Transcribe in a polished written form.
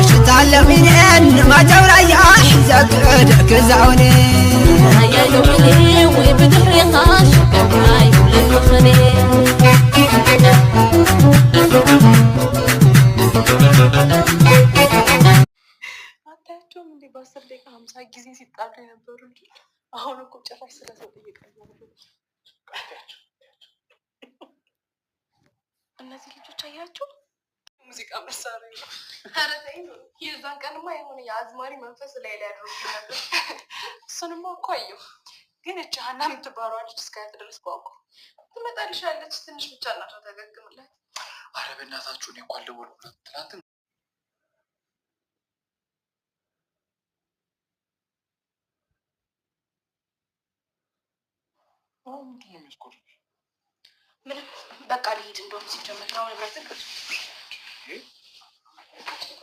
شتعلمين ما جورياح زكدك زعوني يا لولي وبدري خاش كواي وللمخني አታያቸውም እንዴ? በ10 ደቂቃ 50 ጊዜ ሲጣሉ የነበሩ ልጆች አሁን እኮ ጭራሽ ስለ ሰው ጠየቀኝ። እነዚህ ልጆች አያቸው ሙዚቃ መሳሪያ ነው። ኧረ ተይ ነው። የዛን ቀንማ የሆነ የአዝማሪ መንፈስ ላይ ያድርጉ ነበር። እሱንማ እኮ አየሁ። ግን እቺ ሀና የምትባለው ልጅ እስካያት ድረስ ቋንቋ ትመጣልሻለች። ትንሽ ብቻ እናቷ ተገግምላት። ኧረ በእናታችሁ እኔ እንኳን ልወልኩላት ትናንት ምንም በቃ ልሂድ። እንደውም ሲጀመር ነው ንብረት